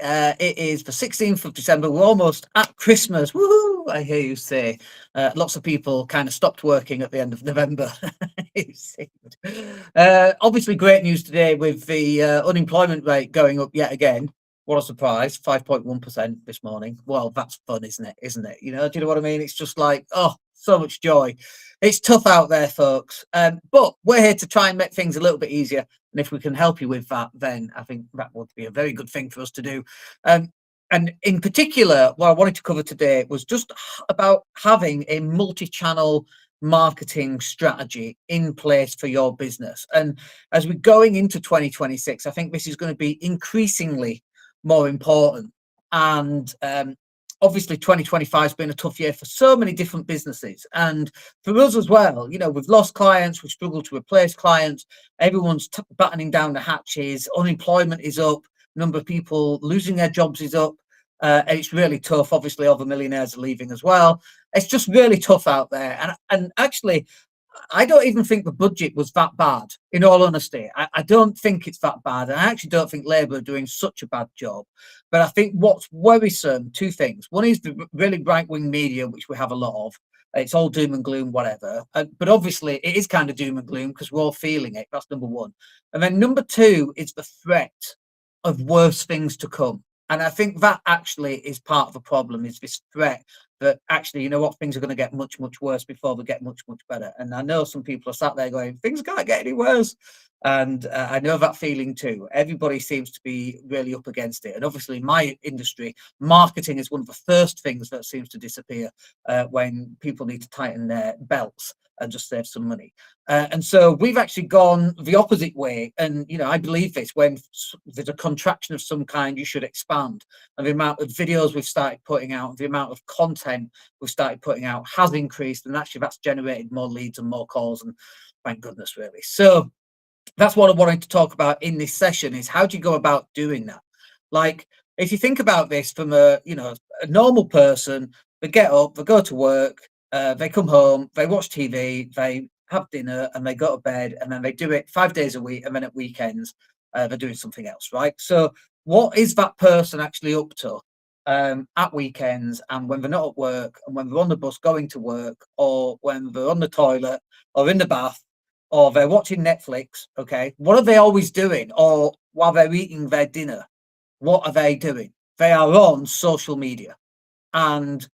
It is the 16th of December. We're almost at Christmas. Woohoo! I hear you say. Lots of people kind of stopped working at the end of November. It seemed. Obviously, great news today with the unemployment rate going up yet again. What a surprise, 5.1% this morning. Well, that's fun, isn't it? Isn't it? Do you know what I mean? It's just like, oh, so much joy. It's tough out there, folks. But we're here to try and make things a little bit easier. And if we can help you with that, then I think that would be a very good thing for us to do. And in particular, what I wanted to cover today was just about having a multi-channel marketing strategy in place for your business. And as we're going into 2026, I think this is going to be increasingly more important. And obviously 2025 has been a tough year for so many different businesses, and for us as well. We've lost clients, we've struggled to replace clients, everyone's battening down the hatches, unemployment is up, number of people losing their jobs is up, and it's really tough. Obviously other millionaires are leaving as well. It's just really tough out there, and actually I don't even think the budget was that bad, in all honesty. I don't think it's that bad. And I actually don't think Labour are doing such a bad job. But I think what's worrisome, two things. One is the really right-wing media, which we have a lot of. It's all doom and gloom, whatever. But obviously it is kind of doom and gloom because we're all feeling it. That's number one. And then number two is the threat of worse things to come. And I think that actually is part of the problem, is this threat that actually, things are going to get much, much worse before they get much, much better. And I know some people are sat there going, things can't get any worse. And I know that feeling too. Everybody seems to be really up against it. And obviously my industry, marketing is one of the first things that seems to disappear when people need to tighten their belts and just save some money. And so we've actually gone the opposite way. And, I believe this, when there's a contraction of some kind, you should expand. And the amount of videos we've started putting out, the amount of content we've started putting out has increased. And actually that's generated more leads and more calls. And thank goodness, really. So that's what I wanted to talk about in this session, is how do you go about doing that? Like, if you think about this from a normal person, they get up, they go to work, they come home, they watch TV, they have dinner, and they go to bed, and then they do it 5 days a week, and then at weekends they're doing something else, right? So what is that person actually up to at weekends, and when they're not at work, and when they're on the bus going to work, or when they're on the toilet or in the bath, or they're watching Netflix? Okay, what are they always doing? Or while they're eating their dinner, what are they doing? They are on social media. And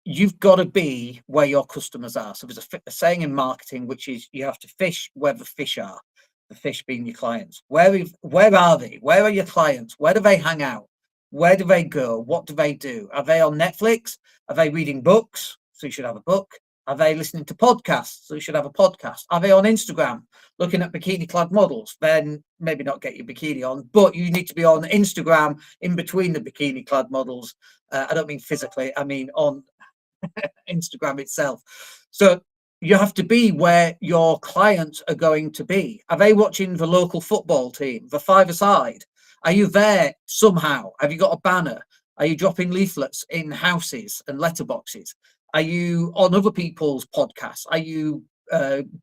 you've got to be where your customers are. So there's a saying in marketing, which is you have to fish where the fish are, the fish being your clients. Where are they? Where are your clients? Where do they hang out? Where do they go? What do they do? Are they on Netflix? Are they reading books? So you should have a book. Are they listening to podcasts? So you should have a podcast. Are they on Instagram looking at bikini clad models? Then maybe not get your bikini on, but you need to be on Instagram in between the bikini clad models. I don't mean physically, I mean on Instagram itself. So you have to be where your clients are going to be. Are they watching the local football team, the five-a-side? Are you there somehow? Have you got a banner? Are you dropping leaflets in houses and letterboxes? Are you on other people's podcasts? Are you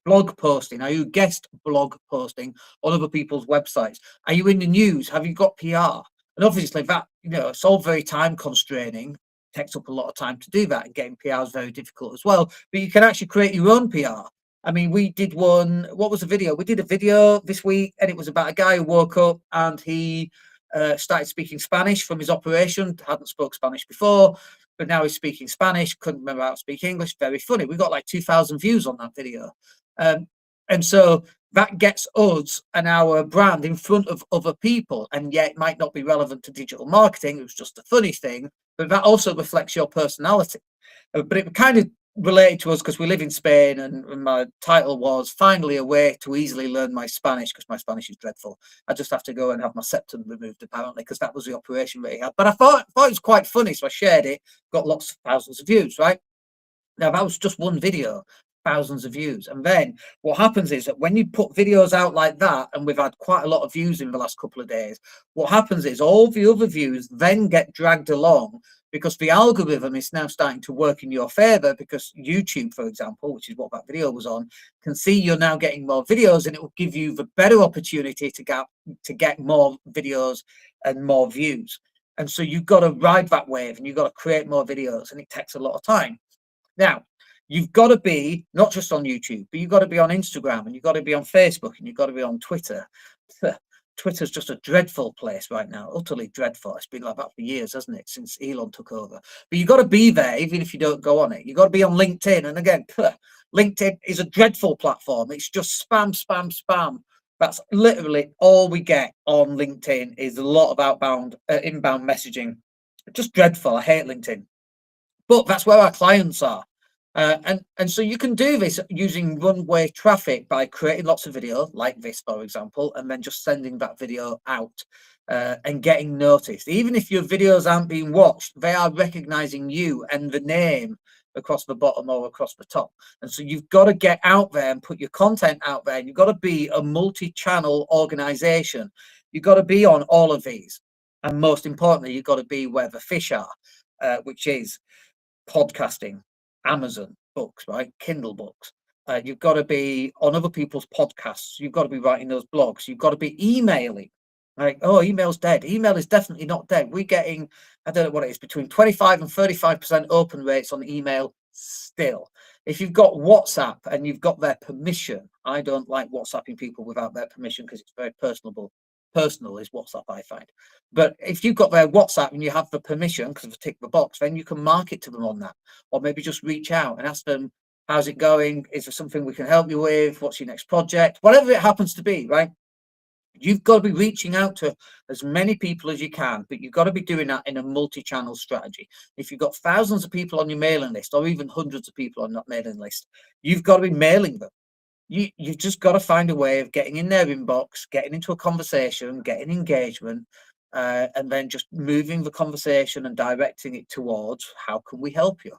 blog posting? Are you guest blog posting on other people's websites? Are you in the news? Have you got PR? And obviously that, it's all very time constraining. Takes up a lot of time to do that, and getting PR is very difficult as well. But you can actually create your own PR. I mean, we did one. What was the video? We did a video this week, and it was about a guy who woke up and he started speaking Spanish from his operation. Hadn't spoke Spanish before, but now he's speaking Spanish. Couldn't remember how to speak English. Very funny. We got like 2,000 views on that video, and so that gets us and our brand in front of other people. And yet, it might not be relevant to digital marketing. It was just a funny thing, but that also reflects your personality. But it kind of related to us because we live in Spain, and my title was finally a way to easily learn my Spanish, because my Spanish is dreadful. I just have to go and have my septum removed, apparently, because that was the operation that he had. But I thought it was quite funny, so I shared it, got lots of thousands of views, right? Now that was just one video, thousands of views. And then what happens is that when you put videos out like that, and we've had quite a lot of views in the last couple of days, what happens is all the other views then get dragged along because the algorithm is now starting to work in your favor, because YouTube, for example, which is what that video was on, can see you're now getting more videos, and it will give you the better opportunity to get more videos and more views. And so you've got to ride that wave, and you've got to create more videos, and it takes a lot of time. Now, you've got to be not just on YouTube, but you've got to be on Instagram, and you've got to be on Facebook, and you've got to be on Twitter. Twitter's just a dreadful place right now, utterly dreadful. It's been like that for years, hasn't it, since Elon took over? But you've got to be there, even if you don't go on it. You've got to be on LinkedIn. And again, LinkedIn is a dreadful platform. It's just spam, spam, spam. That's literally all we get on LinkedIn, is a lot of inbound messaging. Just dreadful. I hate LinkedIn. But that's where our clients are. And so you can do this using runway traffic by creating lots of video like this, for example, and then just sending that video out and getting noticed. Even if your videos aren't being watched, they are recognizing you and the name across the bottom or across the top. And so you've got to get out there and put your content out there. You've got to be a multi-channel organization. You've got to be on all of these. And most importantly, you've got to be where the fish are, which is podcasting, Amazon books, right? Kindle books. You've got to be on other people's podcasts. You've got to be writing those blogs. You've got to be emailing. Like, oh, email's dead. Email is definitely not dead. We're getting, I don't know what it is, between 25 and 35% open rates on email still. If you've got WhatsApp and you've got their permission, I don't like WhatsApping people without their permission because it's very personable. Personal is WhatsApp, I find. But if you've got their WhatsApp and you have the permission because of tick the box, then you can market to them on that, or maybe just reach out and ask them, how's it going? Is there something we can help you with? What's your next project? Whatever it happens to be, right? You've got to be reaching out to as many people as you can, but you've got to be doing that in a multi-channel strategy. If you've got thousands of people on your mailing list, or even hundreds of people on that mailing list, you've got to be mailing them. You've just got to find a way of getting in their inbox, getting into a conversation, getting engagement, and then just moving the conversation and directing it towards how can we help you.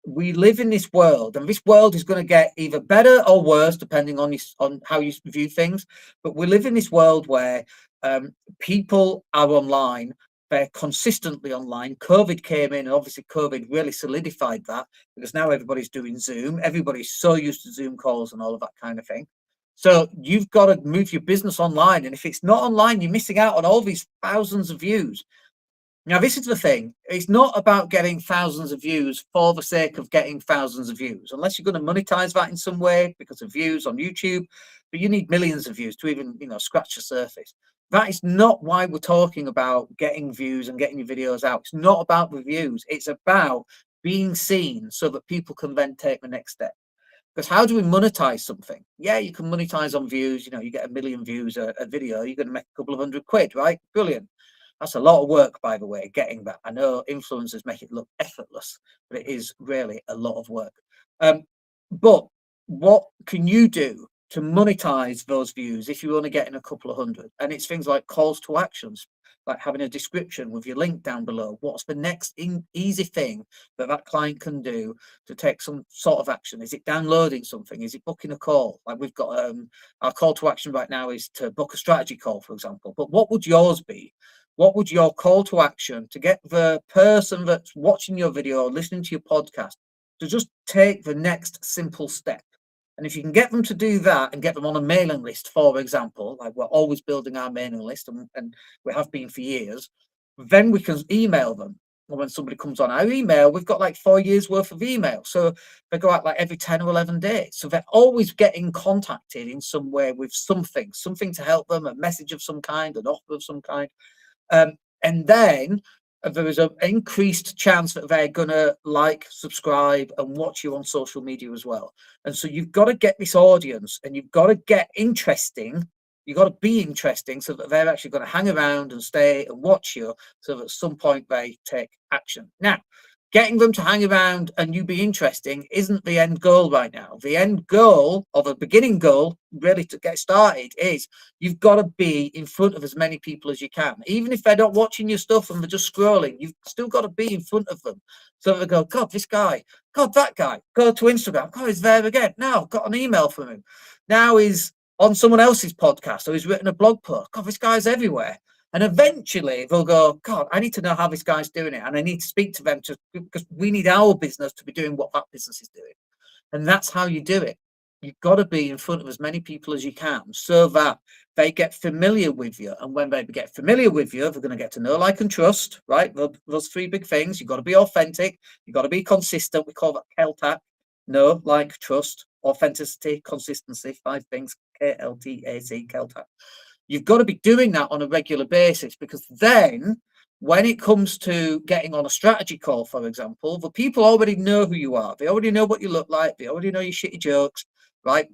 We live in this world, and this world is going to get either better or worse depending on how you view things. But we live in this world where people are online. They're consistently online. COVID came in, and obviously COVID really solidified that, because now everybody's doing Zoom. Everybody's so used to Zoom calls and all of that kind of thing. So you've got to move your business online. And if it's not online, you're missing out on all these thousands of views. Now, this is the thing. It's not about getting thousands of views for the sake of getting thousands of views, unless you're going to monetize that in some way because of views on YouTube. But you need millions of views to even, scratch the surface. That is not why we're talking about getting views and getting your videos out. It's not about the views. It's about being seen so that people can then take the next step. Because how do we monetize something? Yeah, you can monetize on views. You get 1 million views a video, you're going to make a couple of £100, right? Brilliant. That's a lot of work, by the way, getting that. I know influencers make it look effortless, but it is really a lot of work. But what can you do to monetize those views if you only get in a couple of hundred? And it's things like calls to actions, like having a description with your link down below. What's the next easy thing that client can do to take some sort of action? Is it downloading something? Is it booking a call? Like we've got our call to action right now is to book a strategy call, for example. But what would yours be? What would your call to action to get the person that's watching your video or listening to your podcast to just take the next simple step? And if you can get them to do that and get them on a mailing list, for example, like we're always building our mailing list and we have been for years, then we can email them. Or when somebody comes on our email, we've got like 4 years worth of email. So they go out like every 10 or 11 days. So they're always getting contacted in some way with something to help them, a message of some kind, an offer of some kind. And then there is an increased chance that they're going to like, subscribe, and watch you on social media as well. And so you've got to get this audience, and you've got to get interesting. You've got to be interesting so that they're actually going to hang around and stay and watch you, so that at some point they take action. Now, getting them to hang around and you be interesting isn't the end goal right now. The end goal, or the beginning goal, really to get started, is you've got to be in front of as many people as you can. Even if they're not watching your stuff and they're just scrolling, you've still got to be in front of them. So they go, God, this guy, God, that guy, go to Instagram. God, he's there again. Now I've got an email from him. Now he's on someone else's podcast, or he's written a blog post. God, this guy's everywhere. And eventually they'll go, God, I need to know how this guy's doing it. And I need to speak to them because we need our business to be doing what that business is doing. And that's how you do it. You've got to be in front of as many people as you can so that they get familiar with you. And when they get familiar with you, they're going to get to know, like, and trust, right? Those three big things. You've got to be authentic. You've got to be consistent. We call that KLTAC. Know, like, trust, authenticity, consistency, 5 things, KLTAC, KLTAC. You've got to be doing that on a regular basis, because then when it comes to getting on a strategy call, for example, the people already know who you are. They already know what you look like. They already know your shitty jokes, right?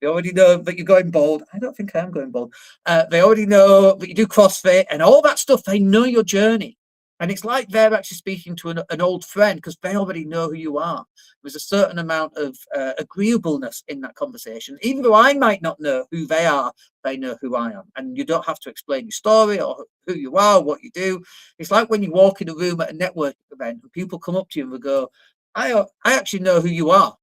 They already know that you're going bald. I don't think I am going bald. They already know that you do CrossFit and all that stuff. They know your journey. And it's like they're actually speaking to an old friend, because they already know who you are. There's a certain amount of agreeableness in that conversation. Even though I might not know who they are, they know who I am. And you don't have to explain your story or who you are, what you do. It's like when you walk in a room at a networking event and people come up to you and they go, I actually know who you are.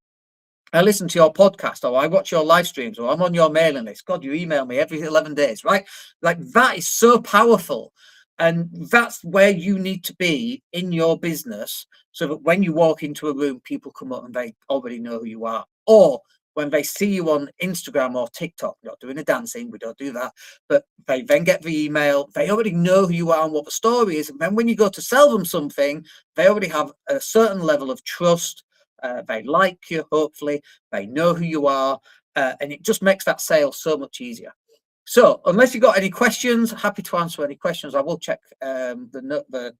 I listen to your podcast, or I watch your live streams, or I'm on your mailing list. God, you email me every 11 days, right? Like, that is so powerful. And that's where you need to be in your business, so that when you walk into a room, people come up and they already know who you are. Or when they see you on Instagram or TikTok, not doing the dancing, we don't do that, but they then get the email, they already know who you are and what the story is. And then when you go to sell them something, they already have a certain level of trust. They like you, hopefully, they know who you are, and it just makes that sale so much easier. So, unless you've got any questions, happy to answer any questions. I will check the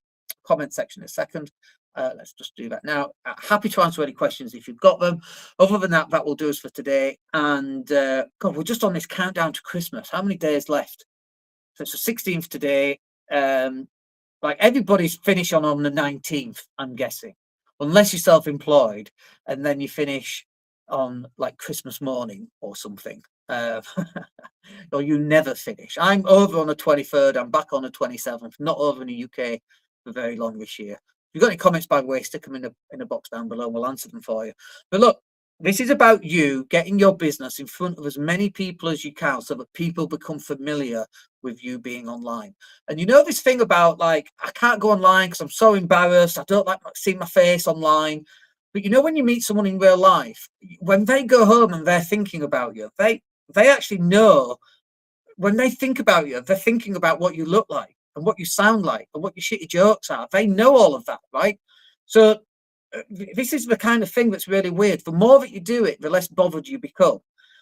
comment section in a second. Let's just do that now. Happy to answer any questions if you've got them. Other than that, that will do us for today. And God, we're just on this countdown to Christmas. How many days left? So it's the 16th today. Like, everybody's finish on the 19th, I'm guessing, unless you're self-employed, and then you finish on like Christmas morning or something. Or you never finish. I'm over on the 23rd. I'm back on the 27th. Not over in the UK for very long this year. If you've got any comments, by the way, stick them in the box down below and we'll answer them for you. But look, this is about you getting your business in front of as many people as you can, so that people become familiar with you being online. And you know this thing about, like, I can't go online because I'm so embarrassed. I don't like seeing my face online. But you know, when you meet someone in real life, when they go home and they're thinking about you, they actually know, when they think about you, they're thinking about what you look like and what you sound like and what your shitty jokes are. They know all of that, right? So this is the kind of thing that's really weird. The more that you do it, the less bothered you become.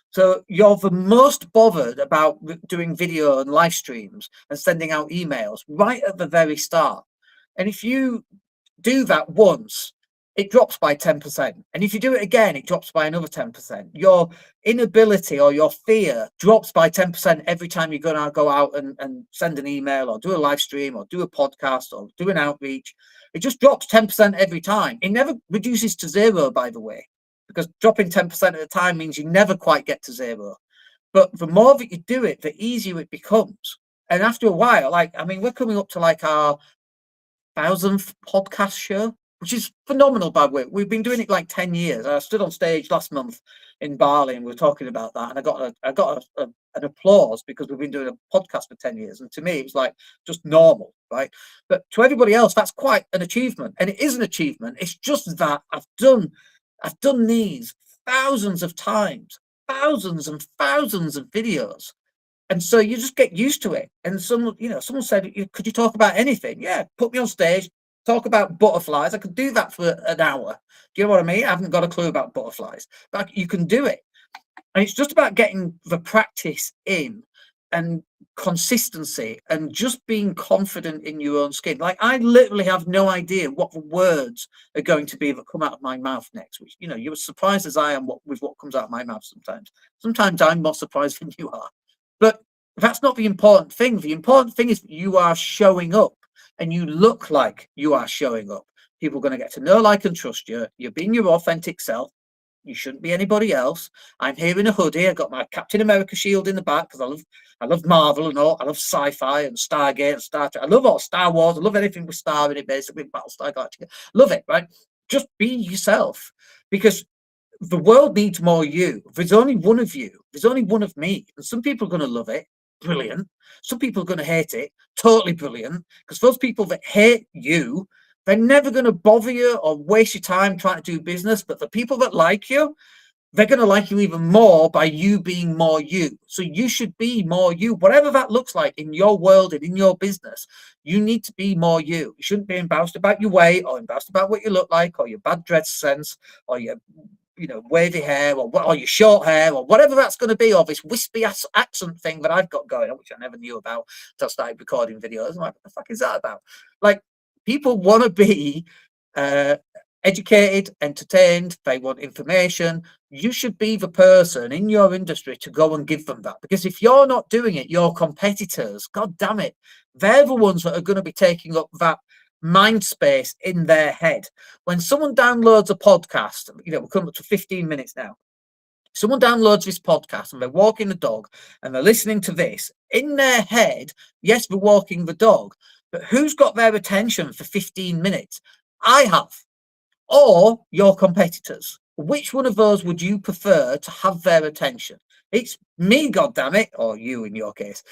So you're the most bothered about doing video and live streams and sending out emails right at the very start. And if you do that once, it drops by 10%. And if you do it again, it drops by another 10%. Your inability or your fear drops by 10% every time you're going to go out and send an email or do a live stream or do a podcast or do an outreach. It just drops 10% every time. It never reduces to zero, by the way, because dropping 10% at a time means you never quite get to zero. But the more that you do it, the easier it becomes. And after a while, like, I mean, we're coming up to like our 1000th podcast show, which is phenomenal, by the way. We've been doing it like 10 years. I stood on stage last month in Bali and we were talking about that, and I got an applause because we've been doing a podcast for 10 years. And to me, it was like just normal, right? But to everybody else, that's quite an achievement. And it is an achievement. It's just that I've done these thousands of times, thousands and thousands of videos. And so you just get used to it. And someone said, could you talk about anything? Yeah, put me on stage, talk about butterflies. I could do that for an hour. Do you know what I mean? I haven't got a clue about butterflies, but you can do it. And it's just about getting the practice in and consistency and just being confident in your own skin. Like, I literally have no idea what the words are going to be that come out of my mouth next, which, you're as surprised as I am with what comes out of my mouth sometimes. Sometimes I'm more surprised than you are. But that's not the important thing. The important thing is you are showing up and you look like you are showing up. People are going to get to know, like, and trust you. You're being your authentic self. You shouldn't be anybody else. I'm here in a hoodie. I've got my Captain America shield in the back because I love Marvel and all. I love sci-fi and Stargate and Star Trek. I love all Star Wars. I love anything with Star in it, basically. Battlestar Galactica. Love it, right? Just be yourself, because the world needs more you. There's only one of you. There's only one of me. And some people are going to love it. brilliant. Some people are going to hate it, totally brilliant. Because those people that hate you, they're never going to bother you or waste your time trying to do business. But the people that like you, they're going to like you even more by you being more you. So you should be more you, whatever that looks like in your world and in your business. You need to be more you. You shouldn't be embarrassed about your weight or embarrassed about what you look like or your bad dress sense or your wavy hair or your short hair or whatever that's going to be, or this wispy accent thing that I've got going on, which I never knew about until I started recording videos. I'm like, what the fuck is that about? Like, people want to be educated, entertained, they want information. You should be the person in your industry to go and give them that. Because if you're not doing it, your competitors, god damn it, they're the ones that are going to be taking up that mind space in their head. When someone downloads a podcast, we're coming up to 15 minutes now. Someone downloads this podcast and they're walking the dog and they're listening to this in their head. Yes, they're walking the dog, but who's got their attention for 15 minutes? I have, or your competitors. Which one of those would you prefer to have their attention? It's me, goddammit, or you in your case.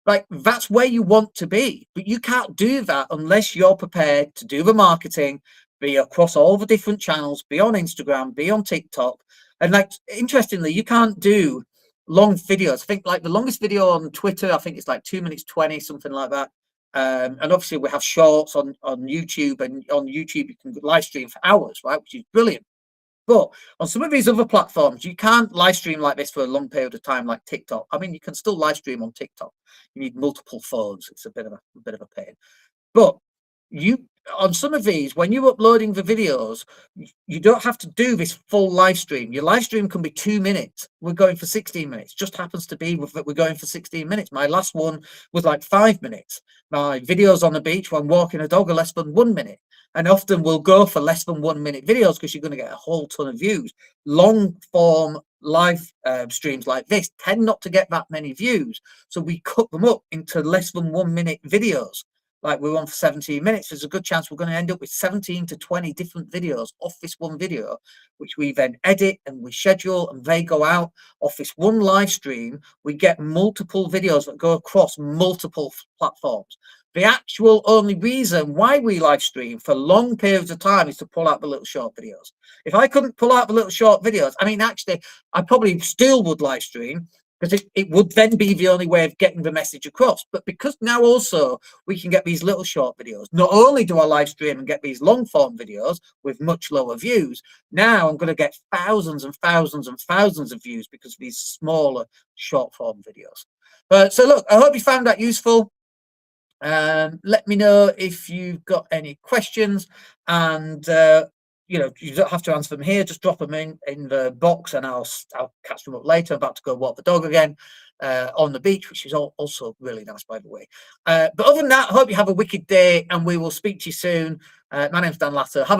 Like, that's where you want to be, but you can't do that unless you're prepared to do the marketing, be across all the different channels, be on Instagram, be on TikTok. And like, interestingly, you can't do long videos. I think like the longest video on Twitter, I think it's like 2 minutes 20, something like that. And obviously we have shorts on YouTube, and on YouTube you can live stream for hours, right? Which is brilliant. But on some of these other platforms, you can't live stream like this for a long period of time, like TikTok. I mean, you can still live stream on TikTok. You need multiple phones. It's a bit of a pain. But you, on some of these, when you're uploading the videos, you don't have to do this full live stream. Your live stream can be 2 minutes. We're going for 16 minutes. Just happens to be that we're going for 16 minutes. My last one was like 5 minutes. My videos on the beach when walking a dog are less than 1 minute. And often we'll go for less than 1 minute videos because you're going to get a whole ton of views. Long form live streams like this tend not to get that many views. So we cut them up into less than 1 minute videos. Like, we're on for 17 minutes. There's a good chance we're going to end up with 17 to 20 different videos off this one video, which we then edit and we schedule, and they go out off this one live stream. We get multiple videos that go across multiple platforms. The actual only reason why we live stream for long periods of time is to pull out the little short videos. If I couldn't pull out the little short videos, I mean, actually, I probably still would live stream, because it would then be the only way of getting the message across. But because now also we can get these little short videos, not only do I live stream and get these long form videos with much lower views, now I'm going to get thousands and thousands and thousands of views because of these smaller short form videos. So look, I hope you found that useful. Let me know if you've got any questions, and you don't have to answer them here. Just drop them in the box, and I'll catch them up later. I'm about to go walk the dog again on the beach, which is also really nice, by the way. But other than that, I hope you have a wicked day, and we will speak to you soon. My name's Dan Latter. Have a